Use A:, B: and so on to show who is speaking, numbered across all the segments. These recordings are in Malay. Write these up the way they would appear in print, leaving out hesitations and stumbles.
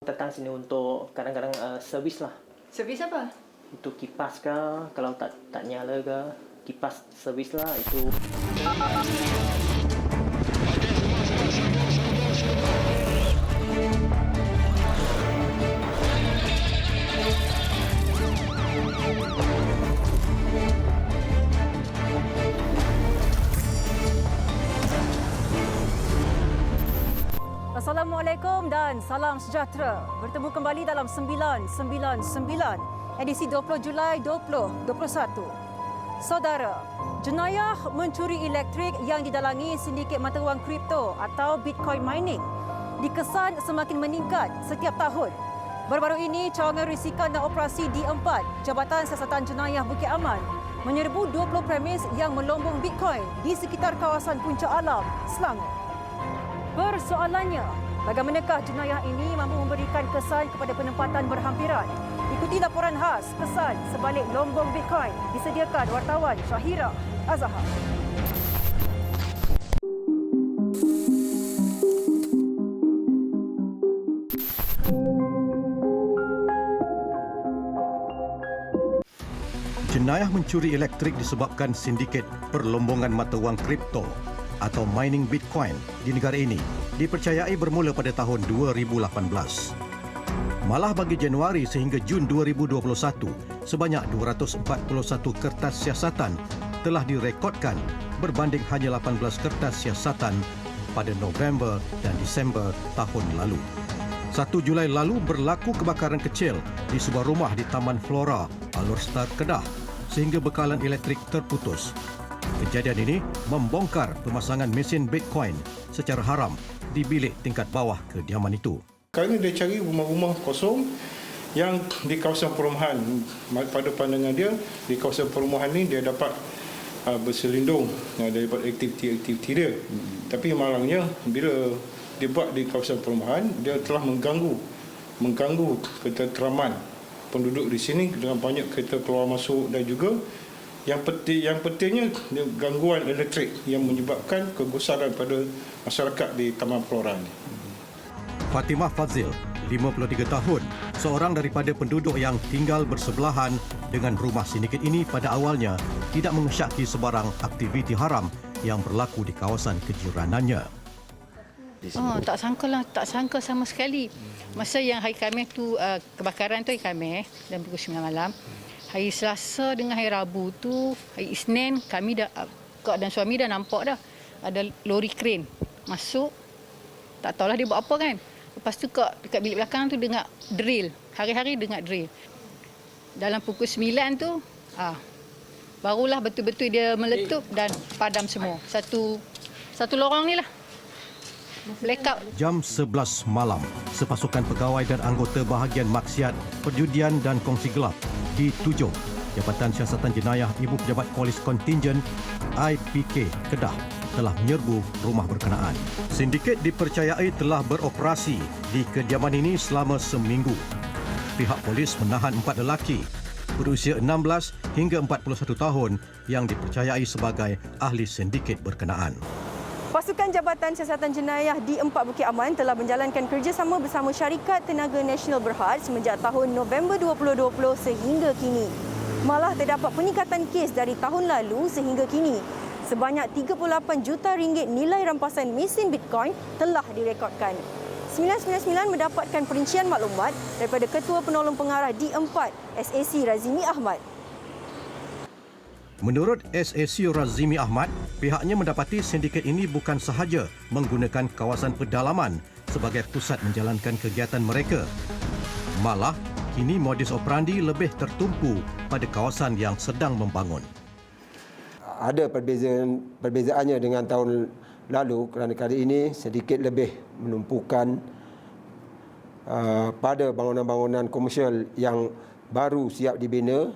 A: Datang sini untuk kadang-kadang servis lah.
B: Servis apa?
A: Itu kipas ke, kalau tak nyala ke, kipas servis lah itu.
B: Assalamualaikum dan salam sejahtera. Bertemu kembali dalam 999 edisi 20 Julai 2021. Saudara, jenayah mencuri elektrik yang didalangi sindiket mata wang kripto atau Bitcoin mining dikesan semakin meningkat setiap tahun. Baru-baru ini, cawangan risikan dan operasi D4 Jabatan Siasatan Jenayah Bukit Aman menyerbu 20 premis yang melombong Bitcoin di sekitar kawasan Puncak Alam, Selangor. Persoalannya, bagaimanakah jenayah ini mampu memberikan kesan kepada penempatan berhampiran? Ikuti laporan khas kesan sebalik lombong Bitcoin disediakan wartawan Syahira Azhar.
C: Jenayah mencuri elektrik disebabkan sindiket perlombongan mata wang kripto atau mining Bitcoin di negara ini dipercayai bermula pada tahun 2018. Malah bagi Januari sehingga Jun 2021, sebanyak 241 kertas siasatan telah direkodkan berbanding hanya 18 kertas siasatan pada November dan Disember tahun lalu. 1 Julai lalu berlaku kebakaran kecil di sebuah rumah di Taman Flora, Alor Star, Kedah sehingga bekalan elektrik terputus. Kejadian ini membongkar pemasangan mesin Bitcoin secara haram di bilik tingkat bawah kediaman itu.
D: Kerana dia cari rumah-rumah kosong yang di kawasan perumahan. Pada pandangan dia, di kawasan perumahan ni dia dapat berselindung daripada aktiviti-aktiviti dia. Tapi malangnya bila dia buat di kawasan perumahan, dia telah mengganggu ketenteraman penduduk di sini dengan banyak kereta keluar masuk dan juga yang pentingnya gangguan elektrik yang menyebabkan kegusaran pada masyarakat di Taman Flora ini.
C: Fatimah Fazil, 53 tahun, seorang daripada penduduk yang tinggal bersebelahan dengan rumah sindiket ini pada awalnya tidak mengesyaki sebarang aktiviti haram yang berlaku di kawasan kejiranannya.
E: Tak sangka sama sekali. Masa yang hari Khamis tu, kebakaran tu hari Khamis dan pukul 9 malam. Hari Selasa dengan hari Rabu tu, hari Isnin, kami Kak dan suami dah nampak dah. Ada lori kren masuk. Tak tahulah dia buat apa kan. Lepas tu dekat bilik belakang tu dengar drill. Hari-hari dengar drill. Dalam pukul 9 tu, barulah betul-betul dia meletup dan padam semua. Satu lorong ni lah. Blackout.
C: Jam 11 malam, sepasukan pegawai dan anggota bahagian maksiat, perjudian dan kongsi gelap di-7 Jabatan Siasatan Jenayah Ibu Pejabat Polis Kontingen IPK Kedah telah menyerbu rumah berkenaan. Sindiket dipercayai telah beroperasi di kediaman ini selama seminggu. Pihak polis menahan 4 lelaki berusia 16 hingga 41 tahun yang dipercayai sebagai ahli sindiket berkenaan.
B: Pasukan Jabatan Siasatan Jenayah D4 Bukit Aman telah menjalankan kerjasama bersama Syarikat Tenaga Nasional Berhad semenjak tahun November 2020 sehingga kini. Malah terdapat peningkatan kes dari tahun lalu sehingga kini. Sebanyak 38 juta ringgit nilai rampasan mesin Bitcoin telah direkodkan. 999 mendapatkan perincian maklumat daripada Ketua Penolong Pengarah D4 SAC Razimi Ahmad.
C: Menurut SAC Razimi Ahmad, pihaknya mendapati sindiket ini bukan sahaja menggunakan kawasan pedalaman sebagai pusat menjalankan kegiatan mereka. Malah, kini modus operandi lebih tertumpu pada kawasan yang sedang membangun.
F: Ada perbezaannya dengan tahun lalu kerana kali ini sedikit lebih menumpukan pada bangunan-bangunan komersial yang baru siap dibina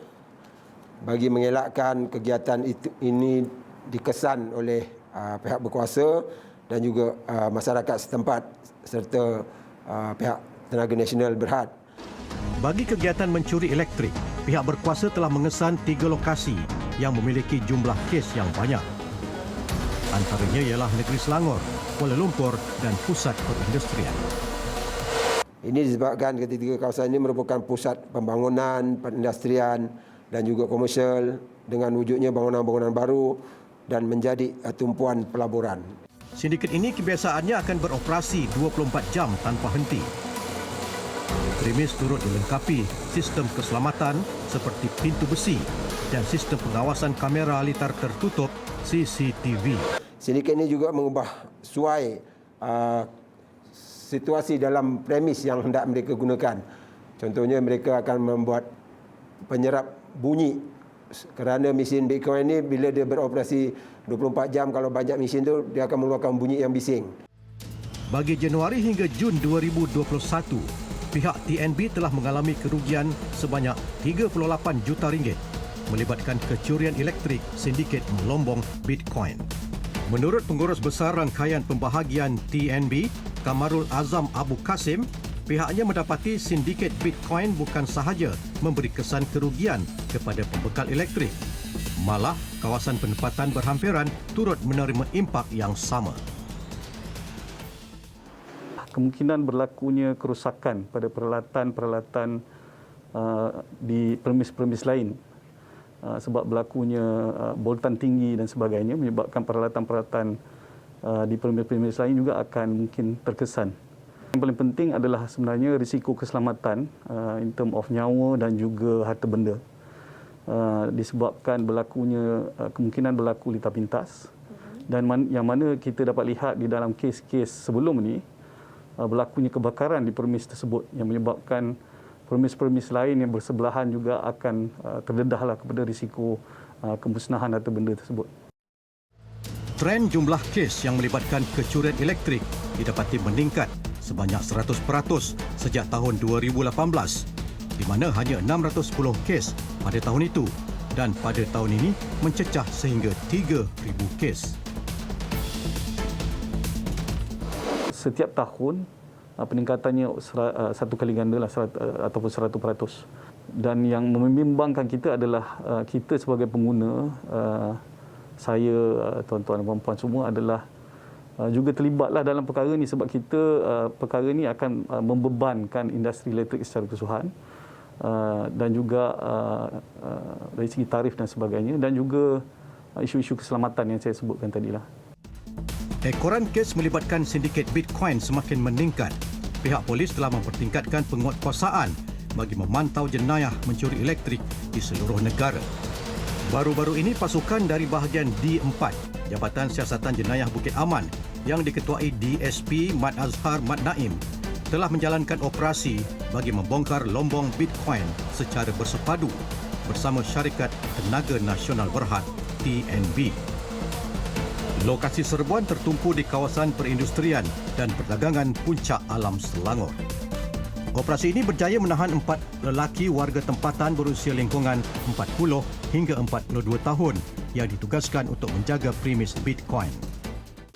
F: bagi mengelakkan kegiatan ini dikesan oleh pihak berkuasa dan juga masyarakat setempat serta pihak Tenaga Nasional Berhad.
C: Bagi kegiatan mencuri elektrik, pihak berkuasa telah mengesan 3 lokasi yang memiliki jumlah kes yang banyak. Antaranya ialah Negeri Selangor, Kuala Lumpur dan pusat perindustrian.
F: Ini disebabkan ketiga kawasan ini merupakan pusat pembangunan, perindustrian dan juga komersial dengan wujudnya bangunan-bangunan baru dan menjadi tumpuan pelaburan.
C: Sindiket ini kebiasaannya akan beroperasi 24 jam tanpa henti. Premis turut dilengkapi sistem keselamatan seperti pintu besi dan sistem pengawasan kamera litar tertutup CCTV.
F: Sindiket ini juga mengubah suai situasi dalam premis yang hendak mereka gunakan. Contohnya mereka akan membuat penyerap bunyi kerana mesin Bitcoin ini bila dia beroperasi 24 jam, kalau banyak mesin tu dia akan mengeluarkan bunyi yang bising.
C: Bagi Januari hingga Jun 2021, pihak TNB telah mengalami kerugian sebanyak 38 juta ringgit melibatkan kecurian elektrik sindiket melombong Bitcoin. Menurut Pengurus Besar Rangkaian Pembahagian TNB, Kamarul Azam Abu Kasim, pihaknya mendapati sindiket Bitcoin bukan sahaja memberi kesan kerugian kepada pembekal elektrik, malah kawasan penempatan berhampiran turut menerima impak yang sama.
G: Kemungkinan berlakunya kerusakan pada peralatan-peralatan di premis-premis lain sebab berlakunya boltan tinggi dan sebagainya menyebabkan peralatan-peralatan di premis-premis lain juga akan mungkin terkesan. Yang paling penting adalah sebenarnya risiko keselamatan in term of nyawa dan juga harta benda disebabkan berlakunya kemungkinan berlaku litar pintas dan yang mana kita dapat lihat di dalam kes-kes sebelum ini berlakunya kebakaran di premis tersebut yang menyebabkan premis-premis lain yang bersebelahan juga akan terdedahlah kepada risiko kemusnahan harta benda tersebut.
C: Tren jumlah kes yang melibatkan kecurian elektrik didapati meningkat sebanyak 100% sejak tahun 2018, di mana hanya 610 kes pada tahun itu dan pada tahun ini mencecah sehingga 3,000 kes.
G: Setiap tahun peningkatannya satu kali ganda lah ataupun 100%. Dan yang membimbangkan kita adalah kita sebagai pengguna, saya, tuan-tuan dan puan-puan semua adalah juga terlibatlah dalam perkara ini sebab kita perkara ini akan membebankan industri elektrik secara keseluruhan dan juga dari segi tarif dan sebagainya dan juga isu-isu keselamatan yang saya sebutkan tadilah.
C: Ekoran kes melibatkan sindiket Bitcoin semakin meningkat. Pihak polis telah mempertingkatkan penguatkuasaan bagi memantau jenayah mencuri elektrik di seluruh negara. Baru-baru ini pasukan dari bahagian D4, Jabatan Siasatan Jenayah Bukit Aman yang diketuai DSP Mat Azhar Mat Naim telah menjalankan operasi bagi membongkar lombong Bitcoin secara bersepadu bersama Syarikat Tenaga Nasional Berhad TNB. Lokasi serbuan tertumpu di kawasan perindustrian dan perdagangan Puncak Alam Selangor. Operasi ini berjaya menahan 4 lelaki warga tempatan berusia lingkungan 40 hingga 42 tahun yang ditugaskan untuk menjaga premis Bitcoin.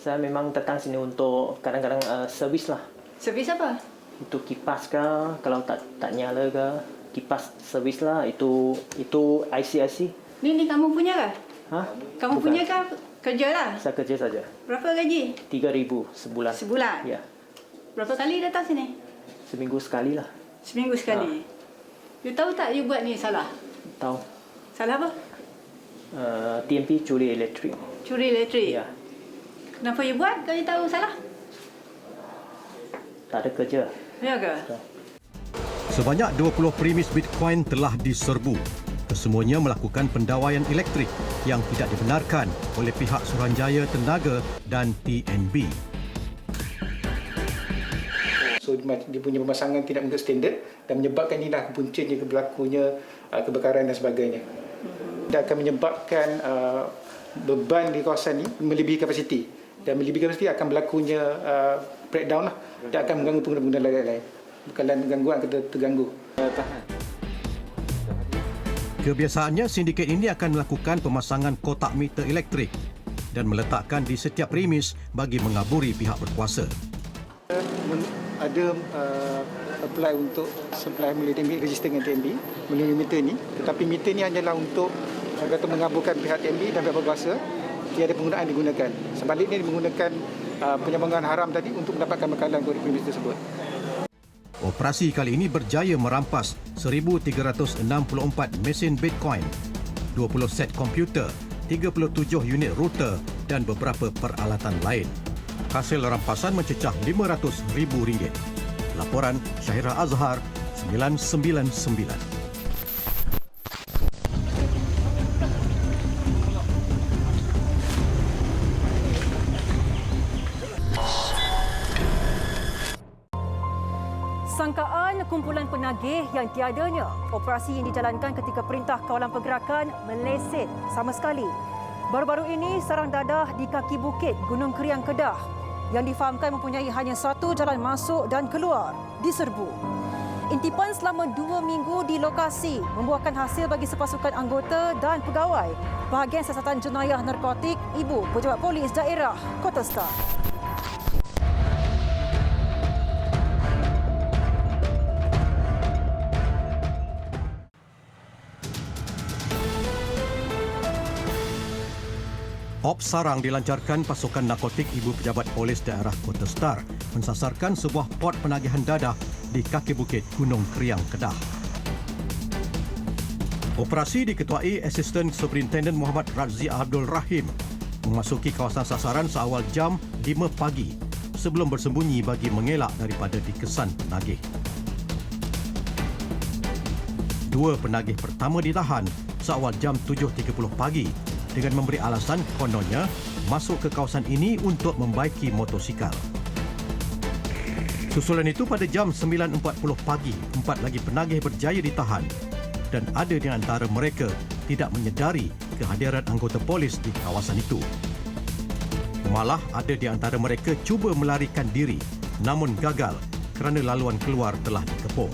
A: Saya memang datang sini untuk kadang-kadang servis lah.
E: Servis apa?
A: Itu kipas ke, kalau tak nyala ke, kipas servis lah. Itu IC.
E: Ni kamu punya kah?
A: Hah?
E: Kamu
A: Bukan.
E: punya kah? Kerja lah.
A: Saya kerja saja.
E: Berapa gaji?
A: 3,000 sebulan.
E: Sebulan?
A: Ya.
E: Berapa kali datang sini?
A: Seminggu sekali lah.
E: Seminggu sekali. You tahu tak you buat ni salah?
A: Tahu.
E: Salah apa?
A: TNP curi elektrik.
E: Curi elektrik?
A: Ya.
E: Kenapa you buat kalau you tahu salah?
A: Tak ada kerja.
E: Ya ke?
C: Sebanyak 20 premis Bitcoin telah diserbu. Kesemuanya melakukan pendawaian elektrik yang tidak dibenarkan oleh pihak Suruhanjaya Tenaga dan TNB.
H: So dia punya pemasangan tidak mengikut standard dan menyebabkan inilah puncanya berlakunya kebakaran dan sebagainya. Dia akan menyebabkan beban di kawasan ini melebihi kapasiti dan melebihi kapasiti akan berlakunya breakdown lah. Dia akan mengganggu pengguna-pengguna lain-lain. Bekalan gangguan akan terganggu.
C: Kebiasaannya, sindiket ini akan melakukan pemasangan kotak meter elektrik dan meletakkan di setiap premis bagi mengaburi pihak berkuasa.
H: Ada apply untuk supply melalui TNB, register dengan TNB melalui meter ni. Tetapi meter ni hanyalah untuk kata mengaburkan pihak TNB dan pihak berkuasa. Tiada penggunaan digunakan. Sebaliknya menggunakan penyambangan haram tadi untuk mendapatkan bekalan dari premis tersebut.
C: Operasi kali ini berjaya merampas 1,364 mesin Bitcoin, 20 set komputer, 37 unit router dan beberapa peralatan lain. Hasil rampasan mencecah RM500,000. Laporan Syahira Azhar, 999.
B: Sangkaan kumpulan penagih yang tiadanya, operasi yang dijalankan ketika Perintah Kawalan Pergerakan meleset sama sekali. Baru-baru ini, sarang dadah di kaki bukit Gunung Kriang, Kedah yang difahamkan mempunyai hanya satu jalan masuk dan keluar diserbu. Intipan selama 2 minggu di lokasi membuahkan hasil bagi sepasukan anggota dan pegawai bahagian siasatan jenayah narkotik Ibu Pejabat Polis Daerah Kota Star.
C: Ops sarang dilancarkan pasukan narkotik Ibu Pejabat Polis Daerah Kota Star mensasarkan sebuah port penagihan dadah di kaki bukit Gunung Kriang, Kedah. Operasi diketuai Asisten Superintendent Muhammad Razzi Abdul Rahim memasuki kawasan sasaran seawal jam 5 pagi sebelum bersembunyi bagi mengelak daripada dikesan penagih. 2 penagih pertama ditahan seawal jam 7.30 pagi dengan memberi alasan kononnya masuk ke kawasan ini untuk membaiki motosikal. Susulan itu pada jam 9.40 pagi, 4 lagi penagih berjaya ditahan dan ada di antara mereka tidak menyedari kehadiran anggota polis di kawasan itu. Malah ada di antara mereka cuba melarikan diri namun gagal kerana laluan keluar telah dikepung.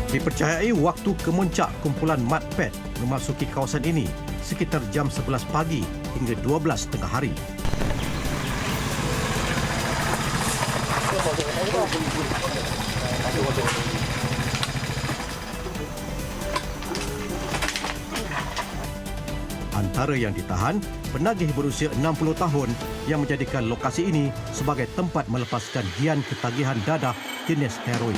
C: Dipercayai waktu kemuncak kumpulan Matpet memasuki kawasan ini sekitar jam 11 pagi hingga 12 tengah hari. Antara yang ditahan, penagih berusia 60 tahun yang menjadikan lokasi ini sebagai tempat melepaskan gian ketagihan dadah jenis heroin.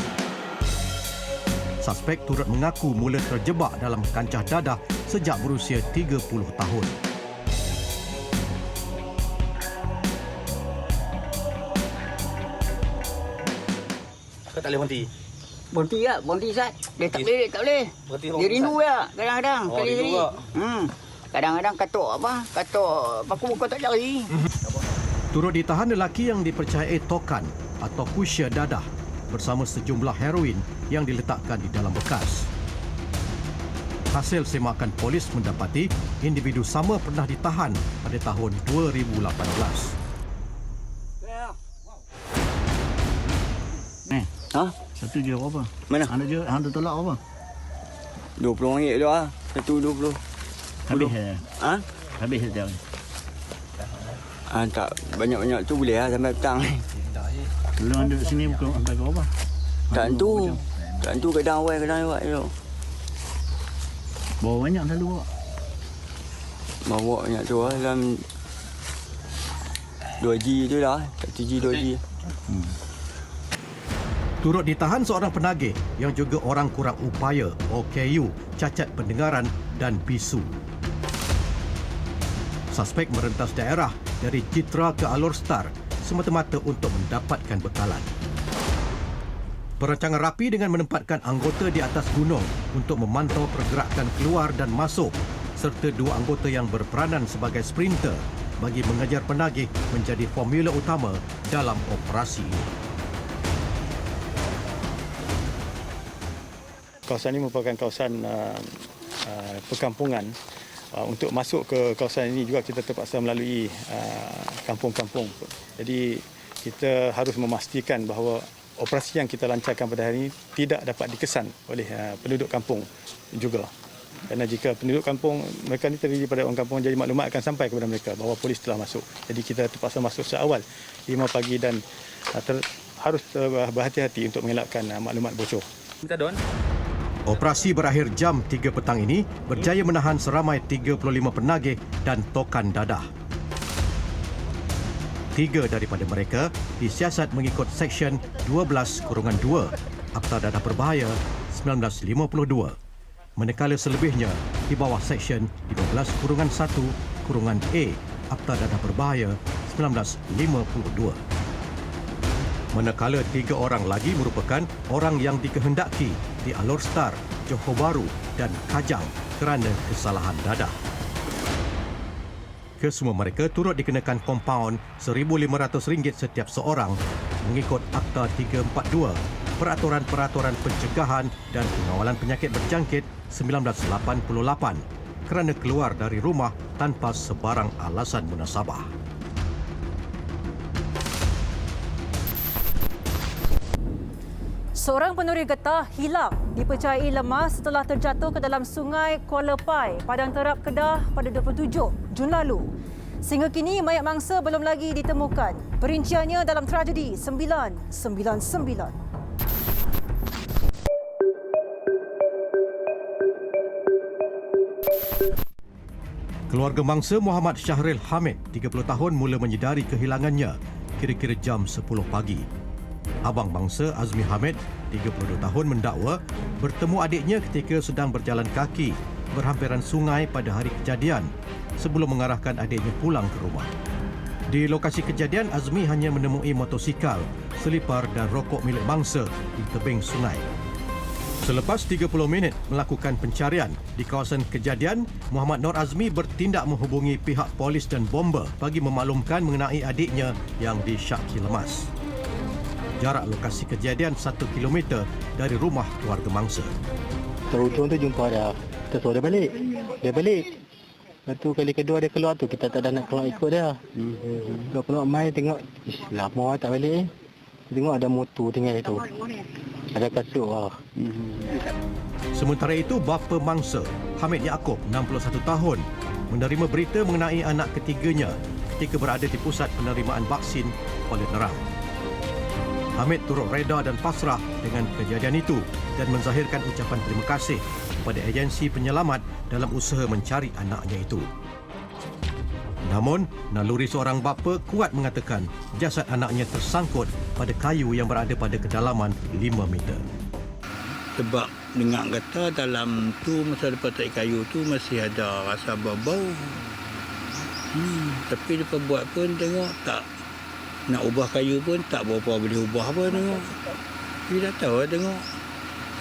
C: Suspek turut mengaku mula terjebak dalam kancah dadah sejak berusia 30 tahun.
I: Kau tak boleh berhenti?
J: Berhenti tak? Berhenti Ustaz. Dia tak boleh, tak boleh. Dia rindu ya kadang-kadang.
I: Oh, rindu juga.
J: Kadang-kadang katuk apa? Katuk paku muka tak cari.
C: Turut ditahan lelaki yang dipercayai tokan atau pusher dadah bersama sejumlah heroin yang diletakkan di dalam bekas. Hasil semakan polis mendapati individu sama pernah ditahan pada tahun 2018.
J: Ha?
I: Satu je apa?
J: Mana?
I: Anda tolak apa?
J: RM20 tu ah. Satu 20.
I: Habis ya?
J: Ha?
I: Habis sejauh ni.
J: Tak banyak-banyak tu boleh lah sampai petang.
I: Dulu anda kat sini bukan sampai ke apa?
J: Tak tentu. Tak tentu kadang awal kadang lewat tu.
I: Bawa banyak selalu bawa?
J: Bawa banyak tu lah dalam 2G tu lah. 1G 2G.
C: Turut ditahan seorang penagih yang juga orang kurang upaya OKU, cacat pendengaran dan bisu. Suspek merentas daerah dari Citra ke Alor Star semata-mata untuk mendapatkan bekalan. Perancangan rapi dengan menempatkan anggota di atas gunung untuk memantau pergerakan keluar dan masuk serta 2 anggota yang berperanan sebagai sprinter bagi mengejar penagih menjadi formula utama dalam operasi ini.
K: Kawasan ini merupakan kawasan perkampungan. Untuk masuk ke kawasan ini juga kita terpaksa melalui kampung-kampung. Jadi kita harus memastikan bahawa operasi yang kita lancarkan pada hari ini tidak dapat dikesan oleh penduduk kampung juga. Kerana jika penduduk kampung, mereka ini terdiri pada orang kampung, jadi maklumat akan sampai kepada mereka bahawa polis telah masuk. Jadi kita terpaksa masuk seawal 5 pagi dan harus berhati-hati untuk mengelakkan maklumat bocor.
I: Minta don.
C: Operasi berakhir jam 3 petang ini berjaya menahan seramai 35 penagih dan tokan dadah. 3 daripada mereka disiasat mengikut Seksyen 12/2 Akta Dadah Berbahaya 1952. Manakala selebihnya di bawah Seksyen 15/1(a) Akta Dadah Berbahaya 1952. Manakala 3 orang lagi merupakan orang yang dikehendaki di Alor Star, Johor Bahru dan Kajang kerana kesalahan dadah. Kesemua mereka turut dikenakan kompaun RM1,500 setiap seorang mengikut Akta 342 Peraturan-Peraturan Pencegahan dan Pengawalan Penyakit Berjangkit 1988 kerana keluar dari rumah tanpa sebarang alasan munasabah.
B: Seorang penuri getah hilang dipercayai lemas setelah terjatuh ke dalam sungai Kuala Pai, Padang Terap, Kedah pada 27 Jun lalu. Sehingga kini mayat mangsa belum lagi ditemukan. Perinciannya dalam tragedi 999.
C: Keluarga mangsa Muhammad Syahril Hamid, 30 tahun, mula menyedari kehilangannya kira-kira jam 10 pagi. Abang bangsa Azmi Hamid, 32 tahun, mendakwa bertemu adiknya ketika sedang berjalan kaki berhampiran sungai pada hari kejadian sebelum mengarahkan adiknya pulang ke rumah. Di lokasi kejadian, Azmi hanya menemui motosikal, selipar dan rokok milik bangsa di tebing sungai. Selepas 30 minit melakukan pencarian di kawasan kejadian, Muhammad Nur Azmi bertindak menghubungi pihak polis dan bomba bagi memaklumkan mengenai adiknya yang disyaki lemas. Jarak lokasi kejadian 1 km dari rumah keluarga mangsa.
L: Terujung tu jumpa dia. Kita suruh dia balik. Dia balik. Lepas tu kali kedua dia keluar tu, kita tak ada nak keluar ikut dia. Dia keluar main tengok, lama tak balik. Tengok ada motor tinggal itu. Ada kasut lah.
C: Sementara itu, bapa mangsa Hamid Yaakob, 61 tahun, menerima berita mengenai anak ketiganya ketika berada di pusat penerimaan vaksin Kuala Nerang. Hamid turut reda dan pasrah dengan kejadian itu dan menzahirkan ucapan terima kasih kepada agensi penyelamat dalam usaha mencari anaknya itu. Namun, naluri seorang bapa kuat mengatakan jasad anaknya tersangkut pada kayu yang berada pada kedalaman 5 meter.
I: Sebab dengar kata dalam tu masa lepas tarik kayu tu masih ada rasa bau. Tapi lepas buat pun tengok tak nak ubah kayu pun tak berapa boleh ubah apa tengok. Dia dah tahu tengok.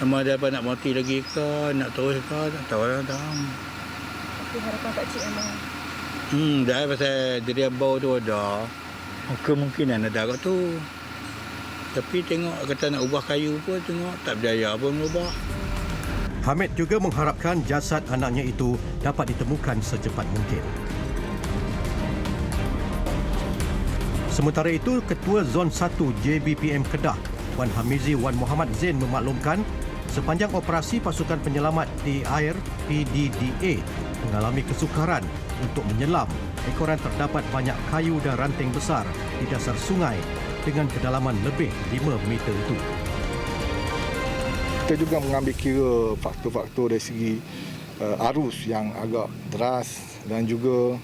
I: Sama ada apa nak mati lagi ke, nak terus ke, tak tahu lah.
B: Tapi harapan Pak Cik memang
I: dah pasal dia bau tu ada. Kemungkinan ada kat tu. Tapi tengok kata nak ubah kayu pun tengok tak berjaya pun ubah.
C: Hamid juga mengharapkan jasad anaknya itu dapat ditemukan secepat mungkin. Sementara itu, Ketua Zon 1 JBPM Kedah, Wan Hamizi Wan Muhammad Zain memaklumkan sepanjang operasi pasukan penyelamat di air PDDA mengalami kesukaran untuk menyelam ekoran terdapat banyak kayu dan ranting besar di dasar sungai dengan kedalaman lebih 5 meter itu.
M: Kita juga mengambil kira faktor-faktor dari segi arus yang agak deras dan juga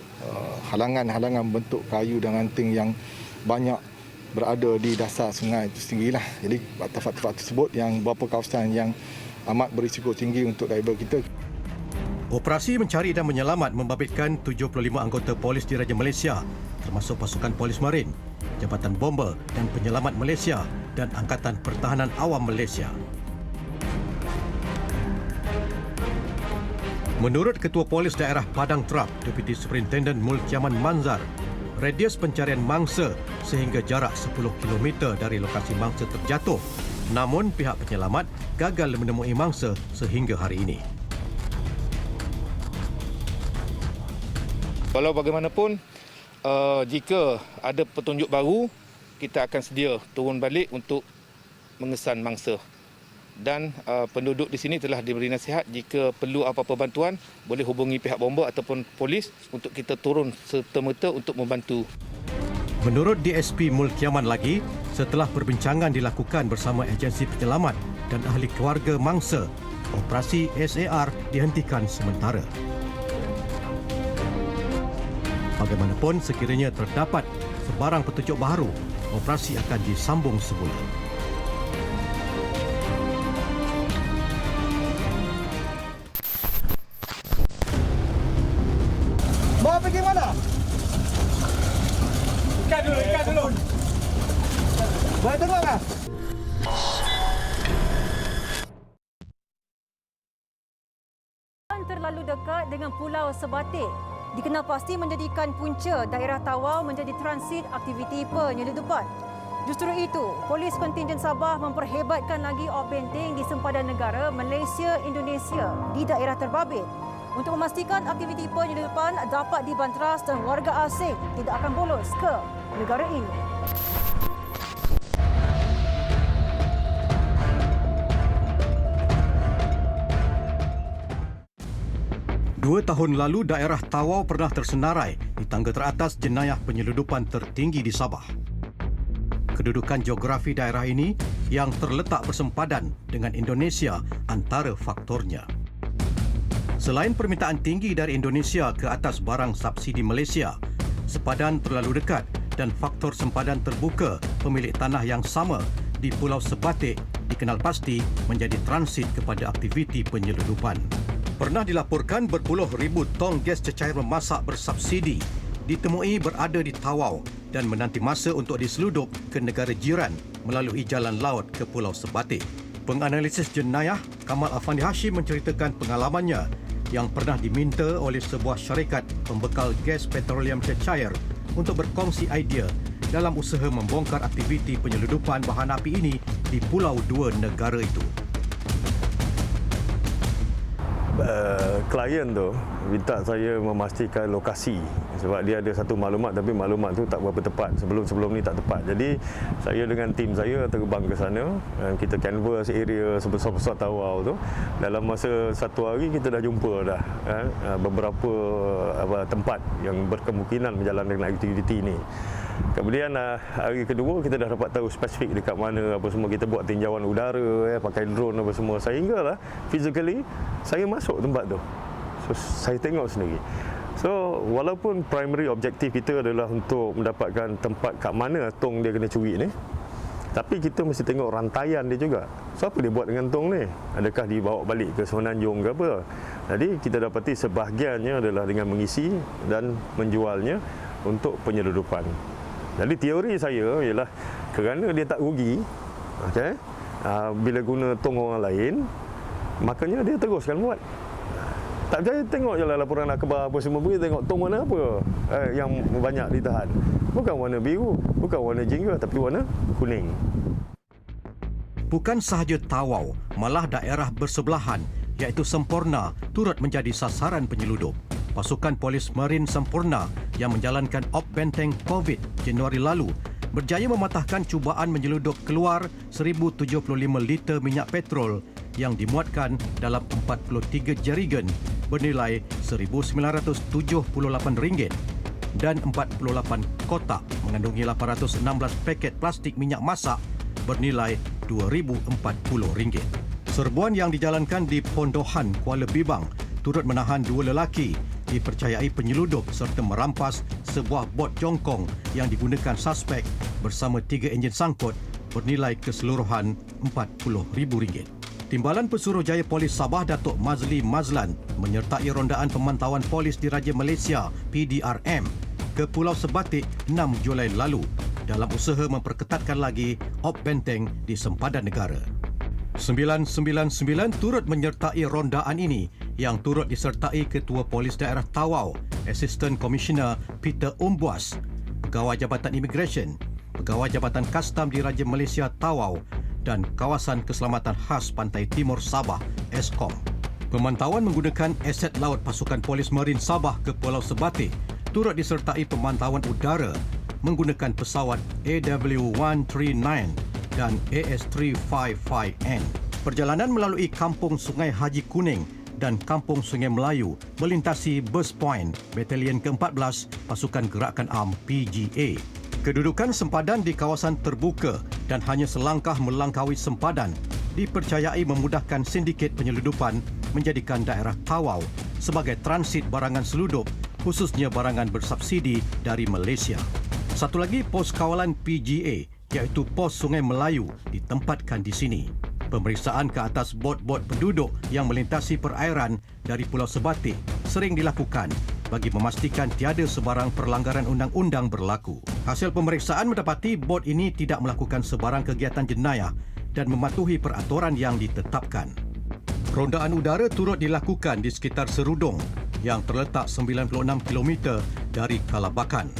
M: halangan-halangan bentuk kayu dan ranting yang banyak berada di dasar sungai itu sendirilah. Jadi faktor-faktor tersebut yang beberapa kawasan yang amat berisiko tinggi untuk diver kita.
C: Operasi mencari dan menyelamat membabitkan 75 anggota polis diraja Malaysia termasuk pasukan polis marin, Jabatan Bomba dan Penyelamat Malaysia dan Angkatan Pertahanan Awam Malaysia. Menurut Ketua Polis Daerah Padang Trap, Deputi Superintenden Mulkiaman Manzar, radius pencarian mangsa sehingga jarak 10 km dari lokasi mangsa terjatuh. Namun pihak penyelamat gagal menemui mangsa sehingga hari ini.
N: Walau bagaimanapun, jika ada petunjuk baru, kita akan sedia turun balik untuk mengesan mangsa. Dan penduduk di sini telah diberi nasihat jika perlu apa-apa bantuan, boleh hubungi pihak bomba ataupun polis untuk kita turun serta-merta untuk membantu.
C: Menurut DSP Mulkiaman lagi, setelah perbincangan dilakukan bersama agensi penyelamat dan ahli keluarga mangsa, operasi SAR dihentikan sementara. Bagaimanapun, sekiranya terdapat sebarang petunjuk baru, operasi akan disambung semula.
O: Mau pergi mana? Ikat dulu. Boleh tengok tak?
B: Terlalu dekat dengan Pulau Sebatik dikenal pasti menjadikan punca daerah Tawau menjadi transit aktiviti penyelundupan. Justru itu, Polis Kontingen Sabah memperhebatkan lagi op benteng di sempadan negara Malaysia, Indonesia di daerah terbabit untuk memastikan aktiviti penyelundupan dapat dibanteras dan warga asing tidak akan bolos ke negara ini.
C: 2 tahun lalu, daerah Tawau pernah tersenarai di tangga teratas jenayah penyelundupan tertinggi di Sabah. Kedudukan geografi daerah ini yang terletak bersempadan dengan Indonesia antara faktornya. Selain permintaan tinggi dari Indonesia ke atas barang subsidi Malaysia, sepadan terlalu dekat dan faktor sempadan terbuka pemilik tanah yang sama di Pulau Sebatik dikenal pasti menjadi transit kepada aktiviti penyelundupan. Pernah dilaporkan berpuluh ribu tong gas cecair memasak bersubsidi ditemui berada di Tawau dan menanti masa untuk diseludup ke negara jiran melalui jalan laut ke Pulau Sebatik. Penganalisis jenayah Kamal Afandi Hashim menceritakan pengalamannya yang pernah diminta oleh sebuah syarikat pembekal gas petroleum cecair untuk berkongsi idea dalam usaha membongkar aktiviti penyelundupan bahan api ini di pulau dua negara itu.
P: Klien tu minta saya memastikan lokasi sebab dia ada satu maklumat tapi maklumat tu tak berapa tepat, sebelum ni tak tepat. Jadi saya dengan tim saya terbang ke sana dan kita canvass area sebesar-besar Tawau tu. Dalam masa 1 hari kita dah jumpa dah beberapa tempat yang berkemungkinan menjalankan aktiviti ni. Kemudian hari kedua kita dah dapat tahu spesifik dekat mana apa semua, kita buat tinjauan udara pakai drone apa semua, sehinggalah physically saya masuk tempat tu. So saya tengok sendiri. So walaupun primary objektif kita adalah untuk mendapatkan tempat kat mana tong dia kena curi ni, tapi kita mesti tengok rantaian dia juga. So apa dia buat dengan tong ni? Adakah dibawa balik ke Semenanjung ke apa? Jadi kita dapati sebahagiannya adalah dengan mengisi dan menjualnya untuk penyelundupan. Jadi teori saya ialah kerana dia tak rugi, okay, bila guna tong orang lain, makanya dia teruskan buat. Tak percaya tengok je lah laporan akhbar apa semua, pergi tengok tong warna apa yang banyak ditahan. Bukan warna biru, bukan warna jingga, tapi warna kuning.
C: Bukan sahaja Tawau, malah daerah bersebelahan iaitu Semporna turut menjadi sasaran penyeludup. Pasukan Polis Marin Sempurna yang menjalankan op benteng COVID Januari lalu berjaya mematahkan cubaan menyeludup keluar 1,075 liter minyak petrol yang dimuatkan dalam 43 jerigen bernilai RM1,978 dan 48 kotak mengandungi 816 paket plastik minyak masak bernilai RM2,040. Serbuan yang dijalankan di Pondohan, Kuala Bibang turut menahan 2 lelaki dipercayai penyeludup serta merampas sebuah bot jongkong yang digunakan suspek bersama 3 enjin sangkut bernilai keseluruhan RM40,000. Timbalan Pesuruhjaya Polis Sabah Datuk Mazli Mazlan menyertai rondaan pemantauan polis Diraja Malaysia PDRM ke Pulau Sebatik 6 Julai lalu dalam usaha memperketatkan lagi op benteng di sempadan negara. 999 turut menyertai rondaan ini yang turut disertai Ketua Polis Daerah Tawau, Assistant Commissioner Peter Umbuas, Pegawai Jabatan Immigration, Pegawai Jabatan Kastam Diraja Malaysia Tawau dan Kawasan Keselamatan Khas Pantai Timur Sabah, Eskom. Pemantauan menggunakan aset laut Pasukan Polis Marin Sabah ke Pulau Sebatih turut disertai pemantauan udara menggunakan pesawat AW139 dan AS355N. Perjalanan melalui Kampung Sungai Haji Kuning dan Kampung Sungai Melayu melintasi Burst Point, Batalion ke-14 Pasukan Gerakan Am PGA. Kedudukan sempadan di kawasan terbuka dan hanya selangkah melangkaui sempadan dipercayai memudahkan sindiket penyeludupan menjadikan daerah Tawau sebagai transit barangan seludup, khususnya barangan bersubsidi dari Malaysia. Satu lagi pos kawalan PGA iaitu Pos Sungai Melayu ditempatkan di sini. Pemeriksaan ke atas bot-bot penduduk yang melintasi perairan dari Pulau Sebatih sering dilakukan bagi memastikan tiada sebarang perlanggaran undang-undang berlaku. Hasil pemeriksaan mendapati bot ini tidak melakukan sebarang kegiatan jenayah dan mematuhi peraturan yang ditetapkan. Rondaan udara turut dilakukan di sekitar Serudong yang terletak 96 km dari Kalabakan.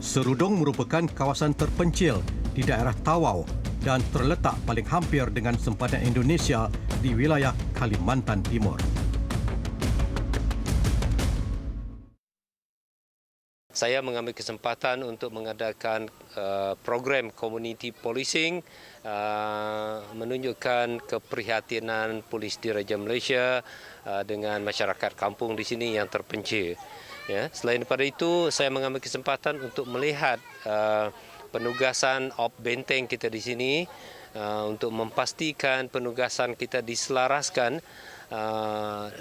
C: Serudong merupakan kawasan terpencil di daerah Tawau dan terletak paling hampir dengan sempadan Indonesia di wilayah Kalimantan Timur.
Q: Saya mengambil kesempatan untuk mengadakan program community policing, menunjukkan keprihatinan Polis Diraja Malaysia dengan masyarakat kampung di sini yang terpencil. Ya, selain daripada itu, saya mengambil kesempatan untuk melihat penugasan op benteng kita di sini untuk memastikan penugasan kita diselaraskan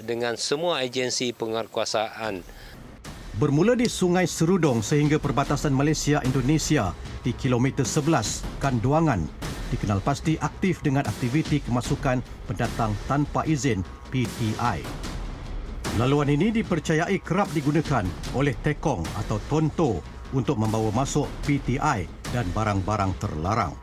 Q: dengan semua agensi penguatkuasaan.
C: Bermula di Sungai Serudong sehingga perbatasan Malaysia-Indonesia di kilometer 11, Kanduangan dikenal pasti aktif dengan aktiviti kemasukan pendatang tanpa izin PTI. Laluan ini dipercayai kerap digunakan oleh tekong atau tonto untuk membawa masuk PTI dan barang-barang terlarang.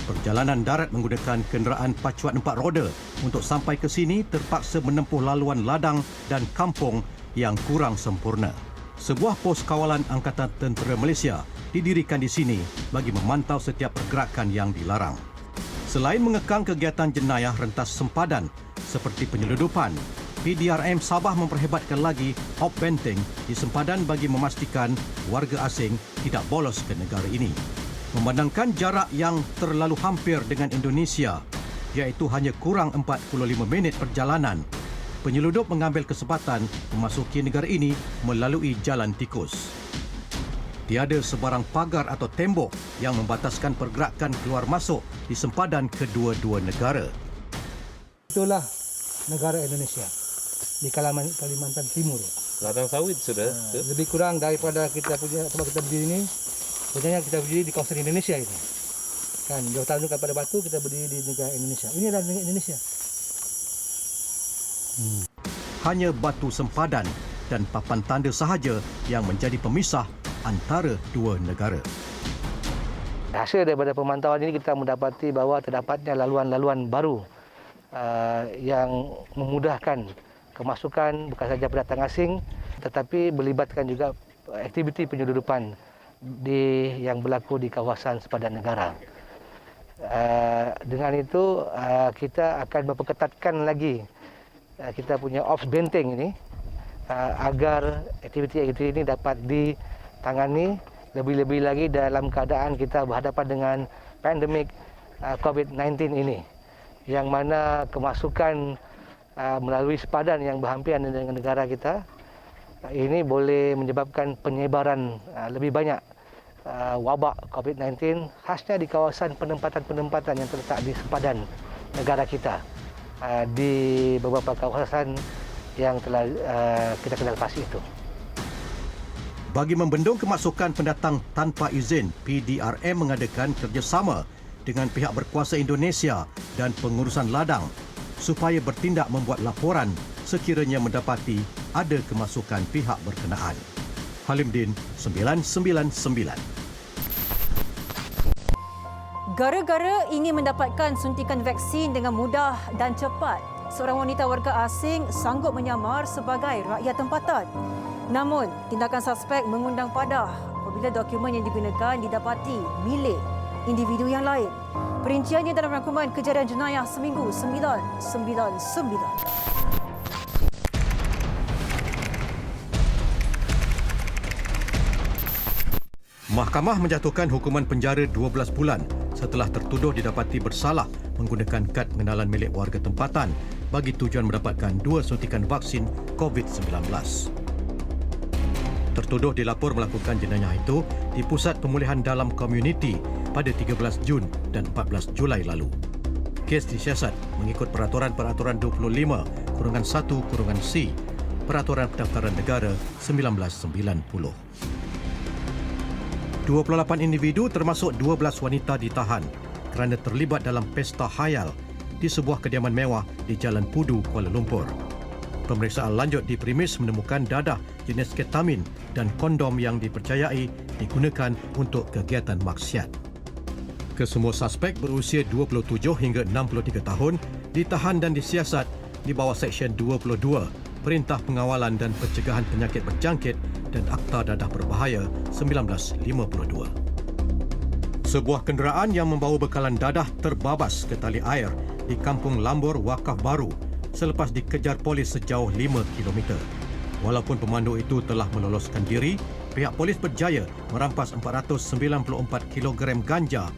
C: Perjalanan darat menggunakan kenderaan pacuan 4 roda untuk sampai ke sini terpaksa menempuh laluan ladang dan kampung yang kurang sempurna. Sebuah pos kawalan Angkatan Tentera Malaysia didirikan di sini bagi memantau setiap pergerakan yang dilarang. Selain mengekang kegiatan jenayah rentas sempadan seperti penyeludupan, PDRM Sabah memperhebatkan lagi op benteng di sempadan bagi memastikan warga asing tidak bolos ke negara ini. Memandangkan jarak yang terlalu hampir dengan Indonesia, iaitu hanya kurang 45 minit perjalanan, penyeludup mengambil kesempatan memasuki negara ini melalui jalan tikus. Tiada sebarang pagar atau tembok yang membataskan pergerakan keluar masuk di sempadan kedua-dua negara.
O: Itulah negara Indonesia di Kalimantan Timur.
Q: Ladang sawit sudah.
O: Lebih kurang daripada kita punya tempat kita berdiri ini, sebenarnya kita berdiri di kawasan Indonesia ini. Kan jauh tanduk pada batu kita berdiri di negara Indonesia. Ini adalah negara Indonesia.
C: Hanya batu sempadan dan papan tanda sahaja yang menjadi pemisah antara dua negara.
O: Hasil daripada pemantauan ini kita mendapati bahawa terdapatnya laluan-laluan baru yang memudahkan kemasukan bukan saja pendatang asing tetapi melibatkan juga aktiviti penyeludupan yang berlaku di kawasan sempadan negara. Dengan itu kita akan memperketatkan lagi kita punya ops benteng ini agar aktiviti-aktiviti ini dapat ditangani lebih-lebih lagi dalam keadaan kita berhadapan dengan pandemik COVID-19 ini, yang mana kemasukan melalui sempadan yang berhampiran dengan negara kita ini boleh menyebabkan penyebaran lebih banyak wabak COVID-19 khasnya di kawasan penempatan-penempatan yang terletak di sempadan negara kita di beberapa kawasan yang telah kita kenal pasti itu.
C: Bagi membendung kemasukan pendatang tanpa izin, PDRM mengadakan kerjasama dengan pihak berkuasa Indonesia dan pengurusan ladang supaya bertindak membuat laporan sekiranya mendapati ada kemasukan pihak berkenaan. Halimdin 999.
B: Gara-gara ingin mendapatkan suntikan vaksin dengan mudah dan cepat, seorang wanita warga asing sanggup menyamar sebagai rakyat tempatan. Namun, tindakan suspek mengundang padah apabila dokumen yang digunakan didapati milik individu yang lain. Perinciannya dalam rangkuman Kejadian Jenayah Seminggu 999.
C: Mahkamah menjatuhkan hukuman penjara 12 bulan setelah tertuduh didapati bersalah menggunakan kad pengenalan milik warga tempatan bagi tujuan mendapatkan 2 suntikan vaksin COVID-19. Tertuduh dilapor melakukan jenayah itu di Pusat Pemulihan Dalam Komuniti pada 13 Jun dan 14 Julai lalu. Kes disiasat mengikut Peraturan 25/1/C Peraturan Pendaftaran Negara 1990. 28 individu termasuk 12 wanita ditahan kerana terlibat dalam pesta khayal di sebuah kediaman mewah di Jalan Pudu, Kuala Lumpur. Pemeriksaan lanjut di premis menemukan dadah jenis ketamin dan kondom yang dipercayai digunakan untuk kegiatan maksiat. Kesemua suspek berusia 27 hingga 63 tahun ditahan dan disiasat di bawah Seksyen 22 Perintah Pengawalan dan Pencegahan Penyakit Berjangkit dan Akta Dadah Berbahaya 1952. Sebuah kenderaan yang membawa bekalan dadah terbabas ke tali air di Kampung Lambur, Wakaf Baru selepas dikejar polis sejauh 5 km. Walaupun pemandu itu telah meloloskan diri, pihak polis berjaya merampas 494 kg ganja.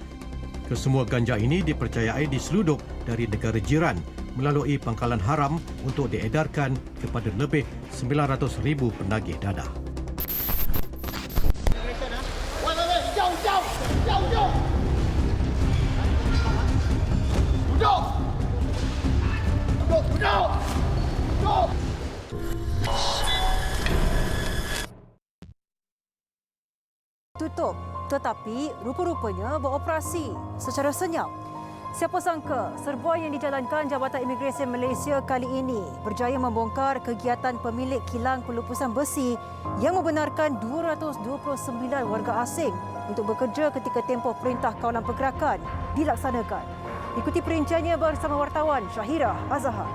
C: Kesemua ganja ini dipercayai diselundup dari negara jiran melalui pangkalan haram untuk diedarkan kepada lebih 900,000 penagih dadah.
B: Tutup, tetapi rupa-rupanya beroperasi secara senyap. Siapa sangka serbuan yang dijalankan Jabatan Imigresen Malaysia kali ini berjaya membongkar kegiatan pemilik kilang pelupusan besi yang membenarkan 229 warga asing untuk bekerja ketika tempoh Perintah Kawalan Pergerakan dilaksanakan. Ikuti perinciannya bersama wartawan Syahira Azhar.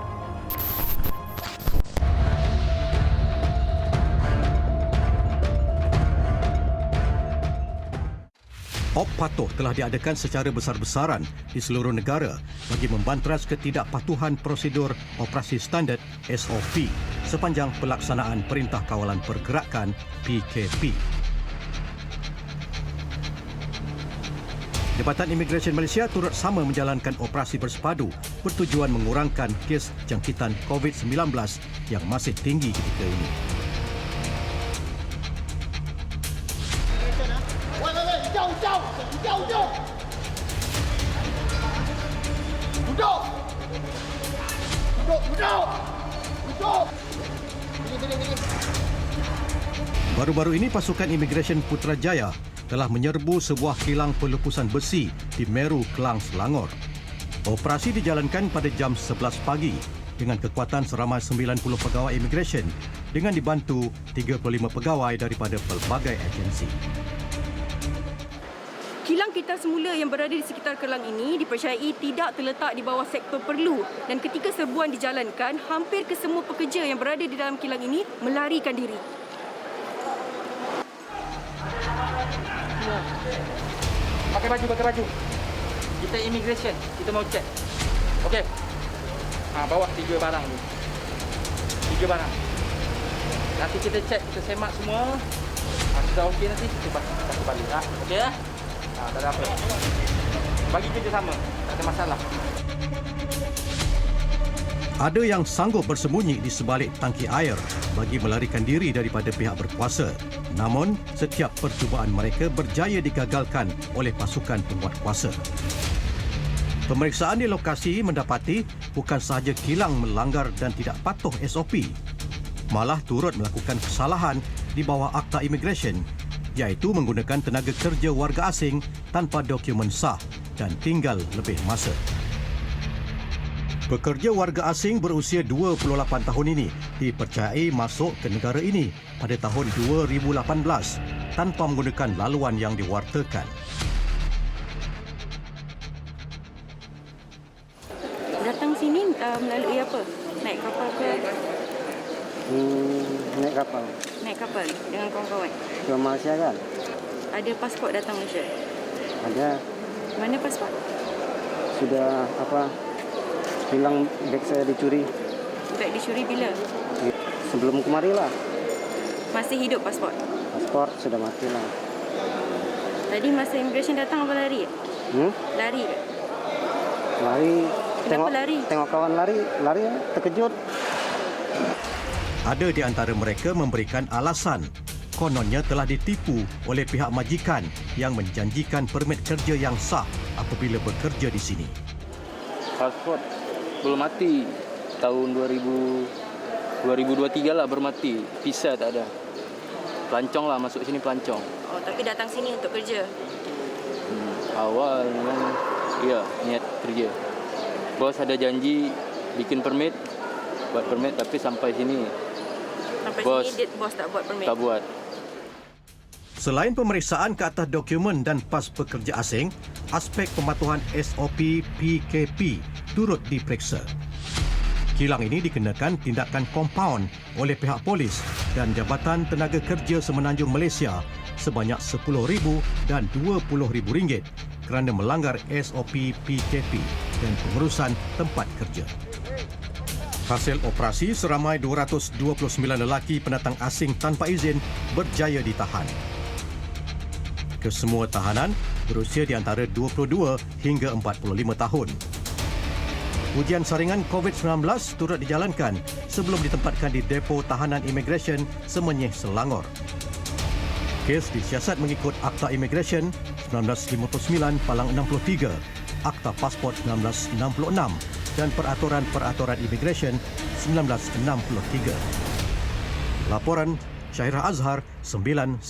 C: Op patuh telah diadakan secara besar-besaran di seluruh negara bagi membantras ketidakpatuhan prosedur operasi standard SOP sepanjang pelaksanaan Perintah Kawalan Pergerakan PKP. Jabatan Imigresen Malaysia turut sama menjalankan operasi bersepadu bertujuan mengurangkan kes jangkitan COVID-19 yang masih tinggi ketika ini. Baru-baru ini pasukan Imigresen Putrajaya telah menyerbu sebuah kilang pelupusan besi di Meru, Kelang, Selangor. Operasi dijalankan pada jam 11 pagi dengan kekuatan seramai 90 pegawai imigresen dengan dibantu 35 pegawai daripada pelbagai agensi.
R: Kilang kita semula yang berada di sekitar Kelang ini dipercayai tidak terletak di bawah sektor perlu dan ketika serbuan dijalankan, hampir kesemua pekerja yang berada di dalam kilang ini melarikan diri.
S: Pakai baju. Kita immigration, kita mau cek. Okey. Bawa 3 barang tu. 3 barang. Nanti kita cek, kita semak semua. Sudah okey nanti kita bagi balik. Okey ya? Tak ada apa. Bagi kerjasama, tak ada masalah.
C: Ada yang sanggup bersembunyi di sebalik tangki air bagi melarikan diri daripada pihak berkuasa. Namun, setiap percubaan mereka berjaya digagalkan oleh pasukan penguat kuasa. Pemeriksaan di lokasi mendapati bukan sahaja kilang melanggar dan tidak patuh SOP, malah turut melakukan kesalahan di bawah Akta Imigresen, iaitu menggunakan tenaga kerja warga asing tanpa dokumen sah dan tinggal lebih masa. Pekerja warga asing berusia 28 tahun ini dipercayai masuk ke negara ini pada tahun 2018 tanpa menggunakan laluan yang diwartakan.
R: melalui apa? Naik kapal ke?
L: Naik kapal.
R: Naik kapal dengan kawan-kawan.
L: Ke Malaysia kan?
R: Ada pasport datang Malaysia?
L: Ada.
R: Mana pasport?
L: Sudah hilang, beg saya dicuri.
R: Beg dicuri bila?
L: Sebelum kemari lah.
R: Masih hidup pasport?
L: Pasport sudah mati lah.
R: Tadi masa immigration datang apa lari? Lari ke?
L: Lari.
R: Kenapa lari?
L: Tengok kawan lari terkejut.
C: Ada di antara mereka memberikan alasan kononnya telah ditipu oleh pihak majikan yang menjanjikan permit kerja yang sah apabila bekerja di sini.
T: Pasport belum mati. Tahun 2023 lah baru mati. Visa tak ada. Pelancong lah, masuk sini pelancong.
R: Oh, tapi datang sini untuk kerja?
T: Awal memang ya niat kerja. Bos ada janji bikin permit, buat permit, tapi sampai sini
R: sampai
T: bos,
R: sini bos tak buat permit?
T: Tak buat.
C: Selain pemeriksaan ke atas dokumen dan pas pekerja asing, aspek pematuhan SOP PKP turut diperiksa. Kilang ini dikenakan tindakan kompaun oleh pihak polis dan Jabatan Tenaga Kerja Semenanjung Malaysia sebanyak RM10,000 dan RM20,000 kerana melanggar SOP PKP dan pengurusan tempat kerja. Hasil operasi seramai 229 lelaki pendatang asing tanpa izin berjaya ditahan. Kesemua tahanan berusia di antara 22 hingga 45 tahun. Ujian saringan COVID-19 turut dijalankan sebelum ditempatkan di depo tahanan imigresen Semenyih, Selangor. Kes disiasat mengikut Akta Imigresen 1959/63, Akta Pasport 1966 dan Peraturan-Peraturan Imigresen 1963. Laporan Syairah Azhar 999.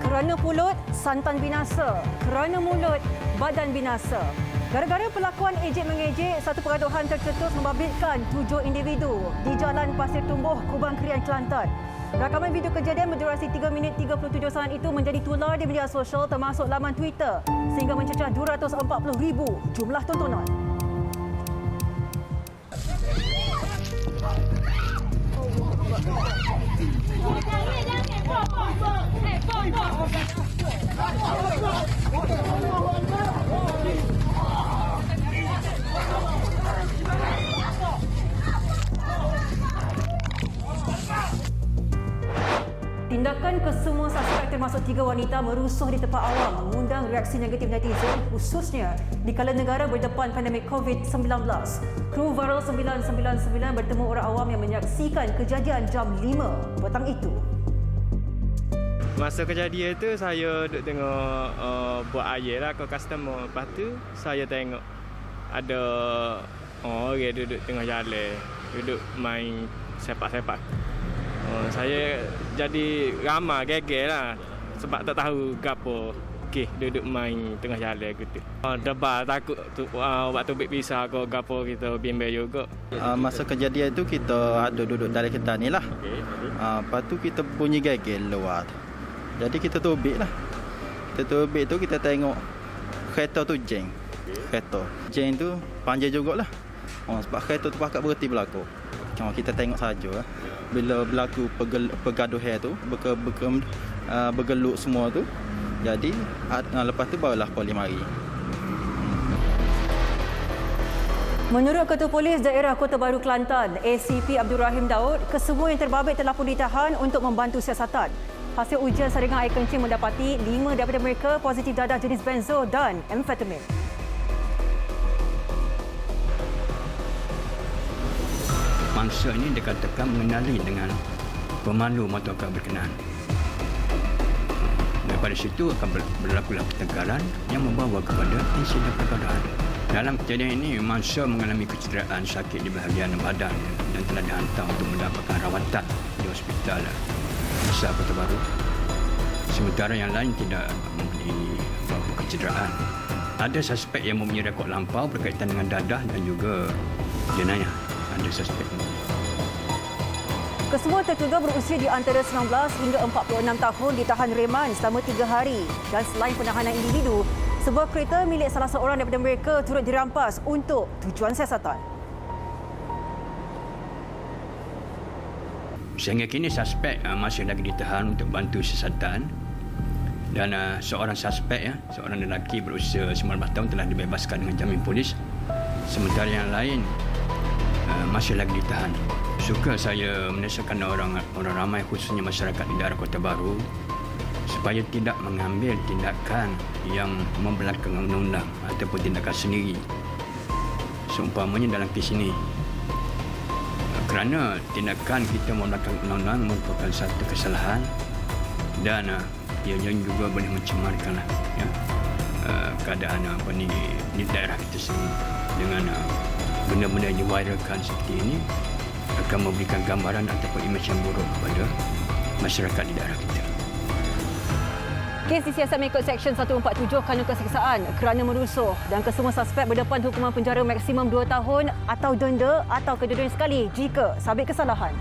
B: Kerana pulut, santan binasa. Kerana mulut, badan binasa. Gara-gara pelakuan ejek-mengejek, satu pergaduhan tercetus membabitkan 7 individu di Jalan Pasir Tumbuh, Kubang Krian, Kelantan. Rakaman video kejadian berdurasi 3 minit 37 saat itu menjadi tular di media sosial termasuk laman Twitter sehingga mencecah 240,000 jumlah tontonan. Tindakan kesemua suspek termasuk 3 wanita merusuh di tempat awam mengundang reaksi negatif netizen khususnya di kala negara berdepan pandemik COVID-19. Kru Viral 999 bertemu orang awam yang menyaksikan kejadian jam 5 petang itu.
U: Masa kejadian itu saya duduk tengok buat air lah ke customer. Lepas tu saya tengok ada orang duduk tengah jalan, duduk main sepak-sepak. Saya jadi ramai geger lah sebab tak tahu gapo. Okey, duduk main tengah jalan gitu. Debar takut waktu bik pisah ke gapo kita bimbang juga.
V: Masa kejadian itu kita ada duduk dalam kereta ni lah. Lepas tu kita bunyi geger luar. Jadi kita tubik lah. Kita tubik tu kita tengok kereta tu jeng. Kereta. Jeng tu panjang jugalah. Sebab kereta tu pakat berhenti berlaku. Kita tengok saja bila berlaku pergaduhan tu bergeluk semua tu. Jadi lepas tu barulah polis mari.
B: Menurut Ketua Polis Daerah Kota Baru Kelantan, ACP Abdul Rahim Daud, kesemua yang terbabit telah pun ditahan untuk membantu siasatan. hasil ujian saringan air kencing mendapati 5 daripada mereka positif dadah jenis benzo dan amfetamin.
D: Mangsa ini dikatakan mengenali dengan pemandu motorkar berkenaan. Daripada situ akan berlakulah pertengkaran yang membawa kepada insiden perkara. Dalam kejadian ini, mangsa mengalami kecederaan sakit di bahagian badan dan telah dihantar untuk mendapatkan rawatan di Hospital Besar Kota Baru. Sementara yang lain tidak mempunyai apa-apa kecederaan. Ada suspek yang mempunyai rekod lampau berkaitan dengan dadah dan juga jenayah. Ada suspek ini.
B: Kesemua tertuduh berusia di antara 19 hingga 46 tahun ditahan reman selama 3 hari. Dan selain penahanan individu, sebuah kereta milik salah seorang daripada mereka turut dirampas untuk tujuan siasatan.
D: Sehingga kini suspek masih lagi ditahan untuk bantu siasatan. Dan seorang suspek, seorang lelaki berusia 19 tahun telah dibebaskan dengan jamin polis. Sementara yang lain masih lagi ditahan. Suka saya mendesakan orang ramai khususnya masyarakat di daerah Kota Baru supaya tidak mengambil tindakan yang membelakang undang-undang ataupun tindakan sendiri. Seumpamanya dalam kes ini. Kerana tindakan kita membelakang undang-undang merupakan satu kesalahan dan ia juga boleh mencemarkan keadaan di daerah kita sendiri dengan benda-benda yang diviralkan seperti ini akan memberikan gambaran ataupun imej yang buruk kepada masyarakat di daerah kita.
B: Kes disiasat mengikut Seksyen 147 Kanun Keseksaan kerana merusuh dan kesemua suspek berdepan hukuman penjara maksimum 2 tahun atau denda atau kedua-duanya sekali jika sabit kesalahan.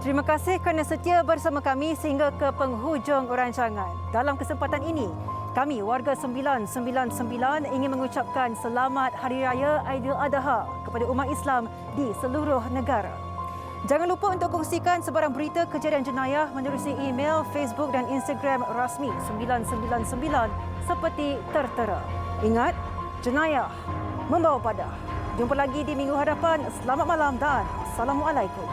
B: Terima kasih kerana setia bersama kami sehingga ke penghujung rancangan. Dalam kesempatan ini, kami warga 999 ingin mengucapkan selamat Hari Raya Aidiladha kepada umat Islam di seluruh negara. Jangan lupa untuk kongsikan sebarang berita kejadian jenayah menerusi email, Facebook dan Instagram rasmi 999 seperti tertera. Ingat, jenayah membawa padah. Jumpa lagi di minggu hadapan. Selamat malam dan Assalamualaikum.